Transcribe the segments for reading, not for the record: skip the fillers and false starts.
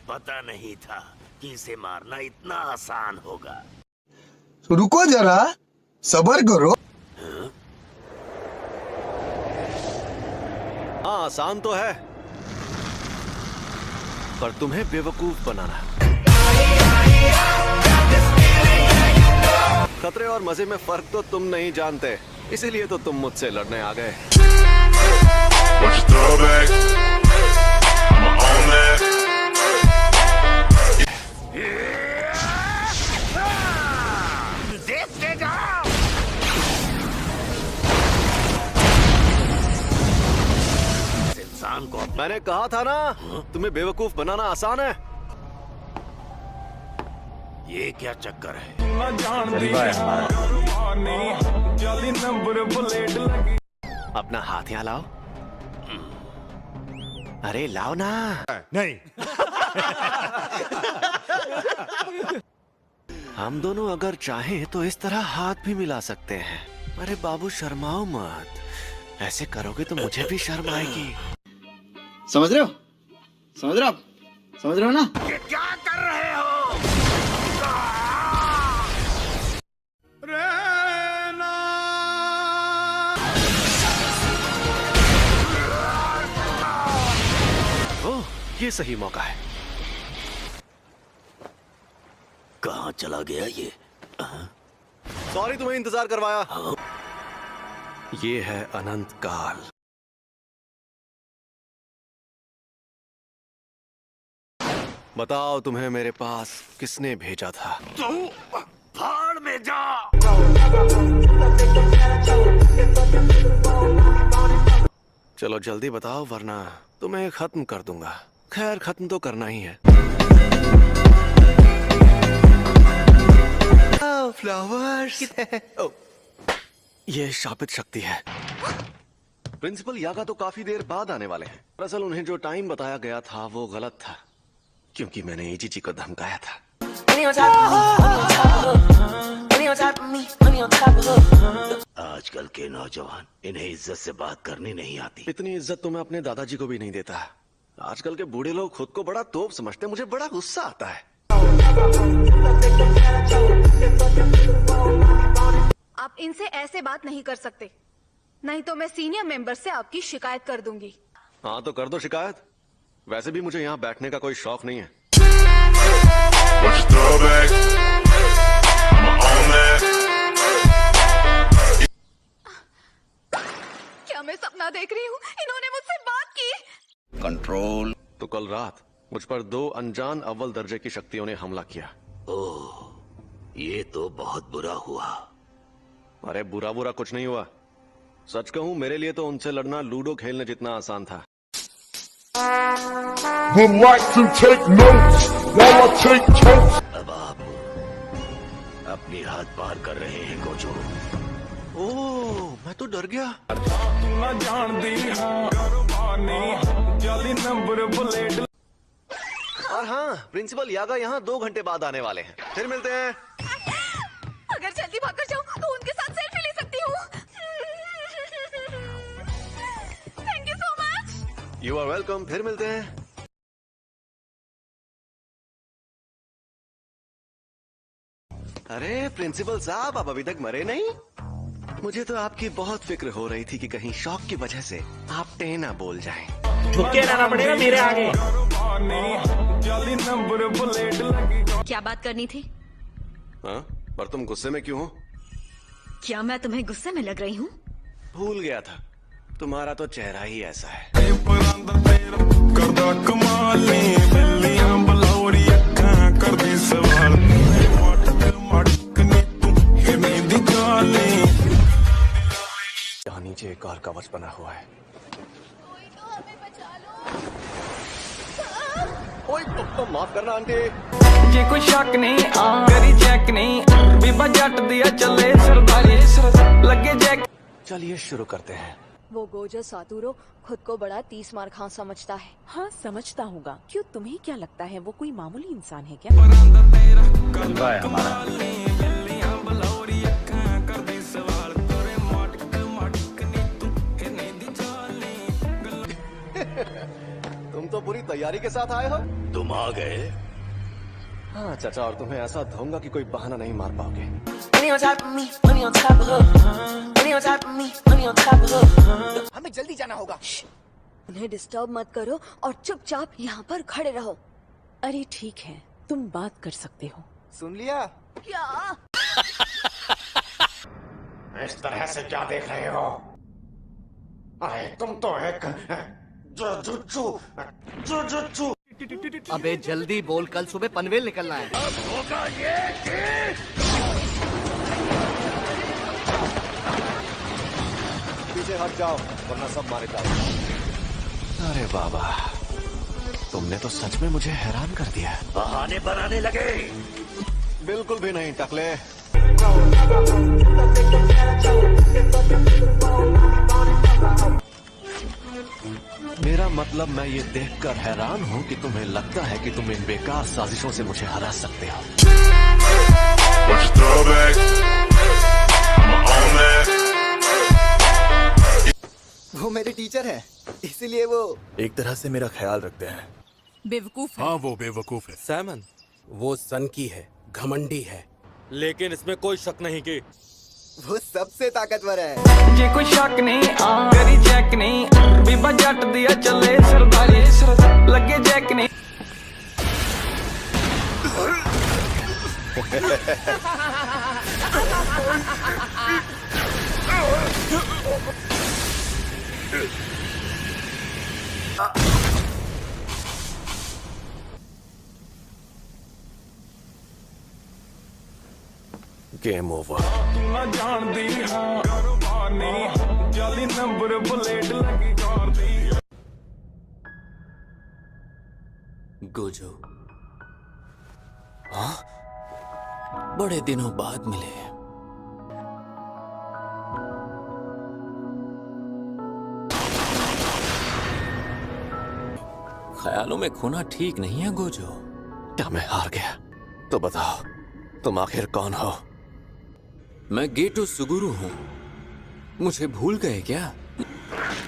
पता नहीं था कि इसे मारना इतना आसान होगा। रुको जरा, सब्र करो। हाँ, आसान तो है, पर तुम्हें बेवकूफ बनाना। खतरे और मजे में फर्क तो तुम नहीं जानते, इसीलिए तो तुम मुझसे लड़ने आ गए। देखते जाओ। इस इंसान को मैंने कहा था ना, तुम्हें बेवकूफ बनाना आसान है। ये क्या चक्कर है? अपना हाथ यहाँ लाओ। अरे लाओ ना। नहीं। हम दोनों अगर चाहें तो इस तरह हाथ भी मिला सकते हैं। अरे बाबू शर्माओ मत, ऐसे करोगे तो मुझे भी शर्म आएगी। समझ रहे हो? समझ रहे हो आप? समझ रहे हो ना? ये क्या कर रहे हो? ओह, ये सही मौका है। कहाँ चला गया ये? सॉरी तुम्हें इंतजार करवाया। ये है अनंत काल। बताओ तुम्हें मेरे पास किसने भेजा था? तू भाड़ में जा। चलो जल्दी बताओ वरना तुम्हें खत्म कर दूंगा। खैर खत्म तो करना ही है। फ्लावर्स। ये शापित शक्ति है। प्रिंसिपल यागा तो काफी देर बाद आने वाले हैं। दरअसल उन्हें जो टाइम बताया गया था वो गलत था, क्योंकि मैंने एजीजी को धमकाया था। आजकल के नौजवान, इन्हें इज्जत से बात करनी नहीं आती। इतनी इज्जत तो मैं अपने दादाजी को भी नहीं देता। आजकल के बूढ़े लोग खुद को बड़ा तोप समझते, मुझे बड़ा गुस्सा आता है। आप इनसे ऐसे बात नहीं कर सकते, नहीं तो मैं सीनियर मेंबर से आपकी शिकायत कर दूंगी। हाँ तो कर दो शिकायत। वैसे भी मुझे यहाँ बैठने का कोई शौक नहीं है। क्या मैं सपना देख रही हूँ? इन्होंने मुझसे बात की। कंट्रोल। तो कल रात मुझ पर 2 अनजान अव्वल दर्जे की शक्तियों ने हमला किया। ओह, ये तो बहुत बुरा हुआ। अरे बुरा बुरा कुछ नहीं हुआ। सच कहूँ मेरे लिए तो उनसे लड़ना लूडो खेलने जितना आसान था। Would like to take notes while I take totes. अब आप अपनी हाथ पार कर रहे हैं गोजो। ओह, मैं तो डर गया। और हाँ, प्रिंसिपल यागा यहाँ 2 घंटे बाद आने वाले हैं। फिर मिलते हैं। अगर जल्दी भाग जाऊँ तो उनके साथ सेल्फी ले सकती हूँ। Thank you so much. You are welcome. फिर मिलते हैं। अरे प्रिंसिपल साहब, आप अभी तक मरे नहीं? मुझे तो आपकी बहुत फिक्र हो रही थी कि कहीं शौक की वजह से आप टेना बोल जाएं। झुक के रहना पड़ेगा मेरे आगे। क्या बात करनी थी? हाँ? पर तुम गुस्से में क्यों हो? क्या मैं तुम्हें गुस्से में लग रही हूँ? भूल गया था, तुम्हारा तो चेहरा ही ऐसा है। यहाँ नीचे एक और कवच बना हुआ है। कोई तो हमें बचा लो। ओए, तो माफ करना आंटी। जे कोई शक नहीं करी चेक नहीं, बीबा जट दिया चले सरदारी लगे जैक। चलिए शुरू करते हैं। वो गोजर सातुरो खुद को बड़ा 30 मार खां समझता है। हाँ समझता होगा। क्यों, तुम्हें क्या लगता है वो कोई मामूली इंसान है क्या? तुम तो पूरी तैयारी के साथ आए हो। तुम आ गए। हाँ चाचा, और तुम्हें ऐसा धोऊंगा कि कोई बहाना नहीं मार पाओगे। हमें जल्दी जाना होगा। उन्हें डिस्टर्ब मत करो और चुपचाप यहाँ पर खड़े रहो। अरे ठीक है, तुम बात कर सकते हो। सुन लिया? क्या? इस तरह से क्या देख रहे हो? अरे तुम तो एक जुजुत्सु। अबे जल्दी बोल, कल सुबह पनवेल निकलना है। पीछे हट जाओ वरना सब मारे जाओ। अरे बाबा, तुमने तो सच में मुझे हैरान कर दिया। बहाने बनाने लगे। बिल्कुल भी नहीं टकले। मेरा मतलब मैं ये देखकर हैरान हूँ कि तुम्हें लगता है कि तुम इन बेकार साजिशों से मुझे हरा सकते हो। वो मेरे टीचर है, इसीलिए वो एक तरह से मेरा ख्याल रखते हैं। बेवकूफ है। हाँ वो बेवकूफ है। सैमन वो सन की है, घमंडी है, लेकिन इसमें कोई शक नहीं कि वो सबसे ताकतवर है। जे कोई शक नहीं करी चेक नहीं, बीबा जट दिया चले सरदारी, लगे जैक नहीं। Game over. ना जान दी हाँ कारोबार नहीं, जाली नंबर बुलेट लगी कार दी। गोजो, हाँ बड़े दिनों बाद मिले। ख्यालों में खोना ठीक नहीं है गोजो। क्या मैं हार गया? तो बताओ तुम आखिर कौन हो? मैं गेटो सुगुरु हूँ, मुझे भूल गए क्या?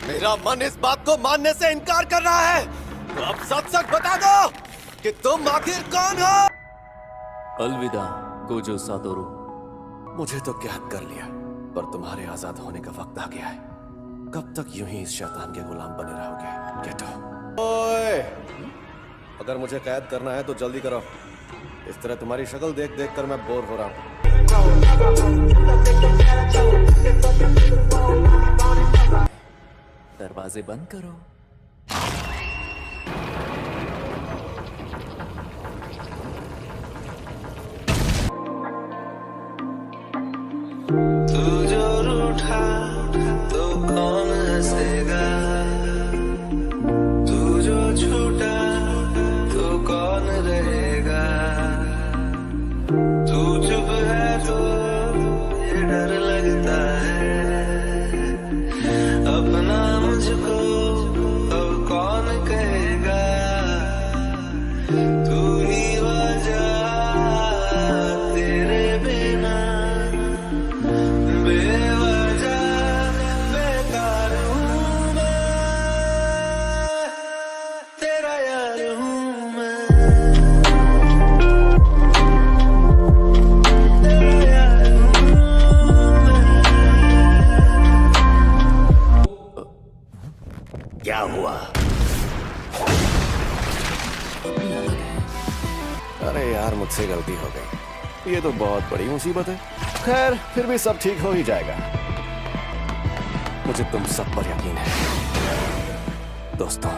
मेरा मन इस बात को मानने से इनकार कर रहा है, तो अब सच सच बता दो कि तुम आखिर कौन हो? अलविदा गोजो सातोरू। मुझे तो कैद कर लिया, पर तुम्हारे आजाद होने का वक्त आ गया है। कब तक यूं ही इस शैतान के गुलाम बने रहोगे? गेटो। ओए, अगर मुझे कैद करना है तो जल्दी करो। इस तरह तुम्हारी शक्ल देख देख कर मैं बोर हो रहा हूँ। दरवाजे बंद करो। तू जो रूठा तो कौन हंसेगा, तू जो छूटा तो कौन रहेगा, तू चुप है तो ये डर लगता है, अपना मुझको अब कौन कहेगा, तू ही वजह तेरे बिना बेवजह बेकार हूँ मैं, तेरा यार हूँ मैं, तेरा यार हूँ मैं। क्या हुआ? अरे यार, मुझसे गलती हो गई। ये तो बहुत बड़ी मुसीबत है। खैर, फिर भी सब ठीक हो ही जाएगा। मुझे तुम सब पर यकीन है दोस्तों।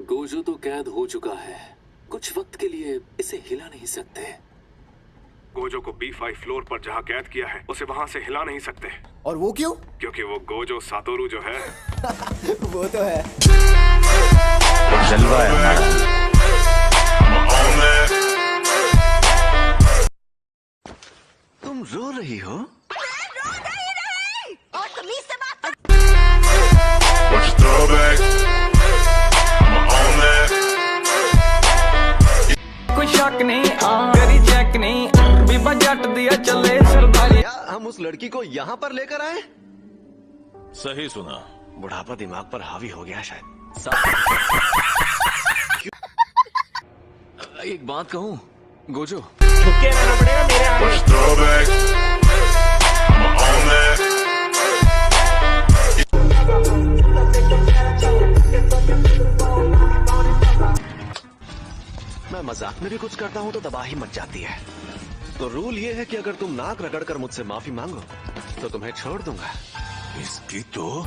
गोजो तो कैद हो चुका है, कुछ वक्त के लिए इसे हिला नहीं सकते। गोजो को B5 फ्लोर पर जहाँ कैद किया है उसे वहाँ से हिला नहीं सकते। और वो क्यों? क्योंकि वो गोजो सातोरू जो है वो तो है। जलवा है हमारा। तुम रो रही हो? और तमीज से बात कर। कोई शक नहीं करी चेक नहीं, बीबा जट दिया चले सरदारी। क्या हम उस लड़की को यहाँ पर लेकर आए? सही सुना। बुढ़ापा दिमाग पर हावी हो गया शायद। एक बात कहूँ गोजो, मैं मजाक में भी कुछ करता हूँ तो तबाही मच जाती है। तो रूल ये है कि अगर तुम नाक रगड़ कर मुझसे माफी मांगो तो तुम्हें छोड़ दूंगा। इसकी तो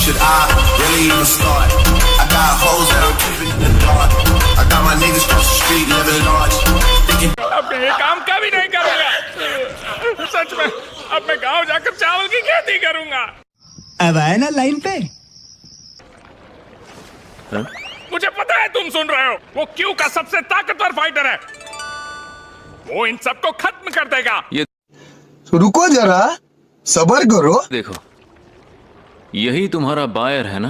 Should I really even start? I got hoes that I'm keeping in the dark. I got my niggas cross the street living large. Thinking अब ये काम कभी नहीं करूंगा। सच में अब मैं गांव जाकर चावल की खेती करूंगा। अब आए ना लाइन पे। मुझे पता है तुम सुन रहे हो, वो क्यू का सबसे ताकतवर फाइटर है। वो इन सबको खत्म कर देगा। रुको जरा, सबर करो। देखो यही तुम्हारा बायर है ना?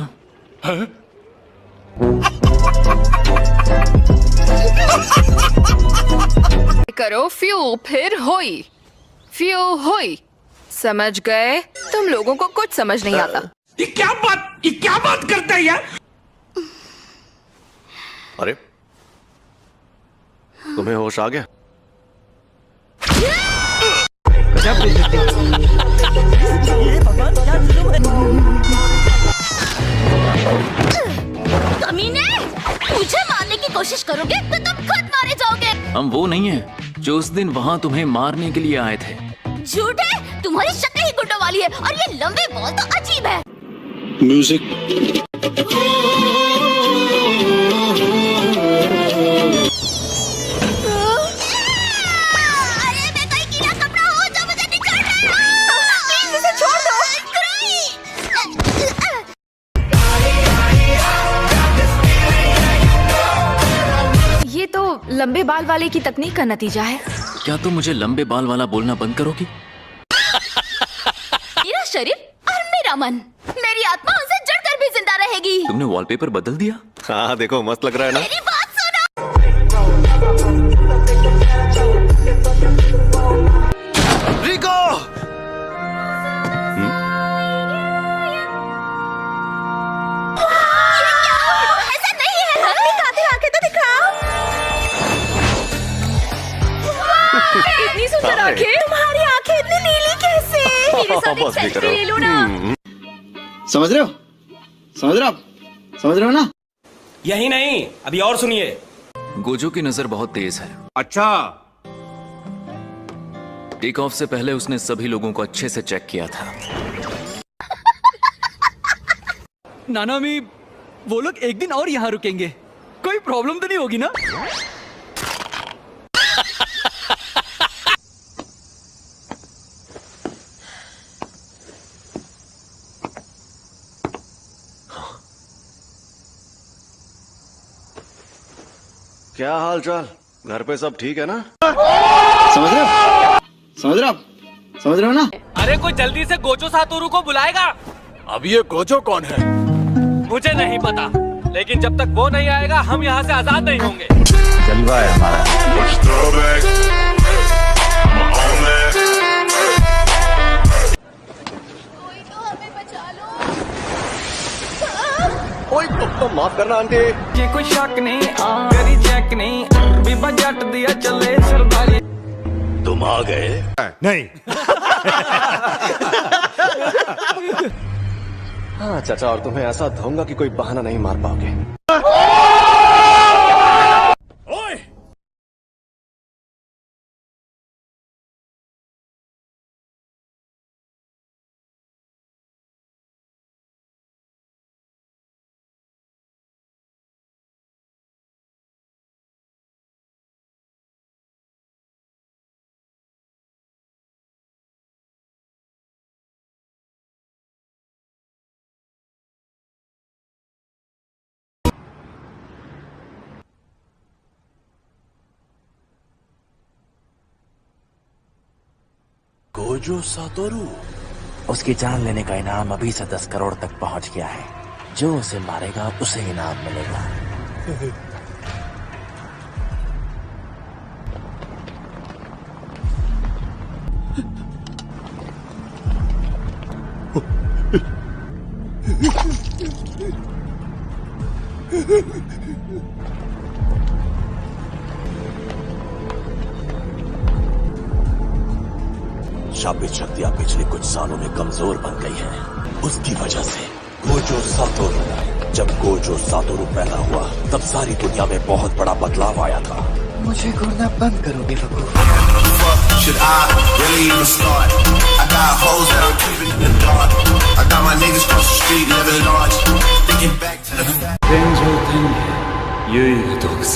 करो फ्यू फिर होई, फ्यू होई। समझ गए? तुम लोगों को कुछ समझ नहीं आता। ये क्या बात करते हैं यार? अरे तुम्हें होश आ गया? कमीने, मुझे मारने की कोशिश करोगे तो तुम खुद मारे जाओगे। हम वो नहीं है जो उस दिन वहाँ तुम्हें मारने के लिए आए थे। झूठ है, तुम्हारी शक्ल ही गुंडों वाली है और ये लंबे बॉल तो अजीब है। म्यूजिक। अरे मैं कोई कीड़ा कपड़ा हूँ जो मुझे निकाल रहा है। प्लीज इसे छोड़ दो। ये तो लंबे बाल वाले की तकनीक का नतीजा है। क्या तुम मुझे लंबे बाल वाला बोलना बंद करोगी? मेरा शरीर और मेरा मन, मेरी आत्मा उनसे जुड़कर भी जिंदा रहेगी। तुमने वॉलपेपर बदल दिया? हाँ देखो मस्त लग रहा है ना? मेरी बात सुनो। रिको! ऐसा नहीं है। दिखाते आंखें तो दिखाओ। इतनी सुंदर आंखें। तुम्हारी आंखें इतनी नीली कैसे? मेरे साथ एक सेल्फी ले लो ना। समझ रहे हो? समझ रहे हो आप? समझ रहे हो ना? यही नहीं, अभी और सुनिए। गोजो की नजर बहुत तेज है। अच्छा, टेक ऑफ से पहले उसने सभी लोगों को अच्छे से चेक किया था। नाना मी, वो लोग एक दिन और यहाँ रुकेंगे, कोई प्रॉब्लम तो नहीं होगी ना? क्या हाल चाल? घर पे सब ठीक है ना? समझ रहे हो? समझ रहे हो आप? समझ रहे हो ना? अरे कोई जल्दी से गोजो सातोरू को बुलाएगा। अब ये गोजो कौन है? मुझे नहीं पता, लेकिन जब तक वो नहीं आएगा हम यहाँ से आजाद नहीं होंगे। जलवा है हमारा। कोई तो हमें बचा लो। ओए तो माफ करना आंटी। ये कोई शक नहीं, करी चेक नहीं, बीबा जट दिया चले सरदारी। तुम आ गए? नहीं। हाँ चाचा, और तुम्हें ऐसा धोऊंगा कि कोई बहाना नहीं मार पाओगे। ओए! गोजो सातोरू, उसकी जान लेने का इनाम अभी से 10 करोड़ तक पहुंच गया है। जो उसे मारेगा उसे इनाम मिलेगा। शापित शक्तियां पिछले कुछ सालों में कमजोर बन गई हैं। उसकी वजह से गोजो सातोरु, जब गोजो सातोरु पैदा हुआ तब सारी दुनिया में बहुत बड़ा बदलाव आया था। मुझे घूरना बंद करोगे बबू? Should I really even start? I got hoes that I'm keeping in the dark. I got my niggas cross the street living large. Thinking back to the fact. 天上天下唯我独尊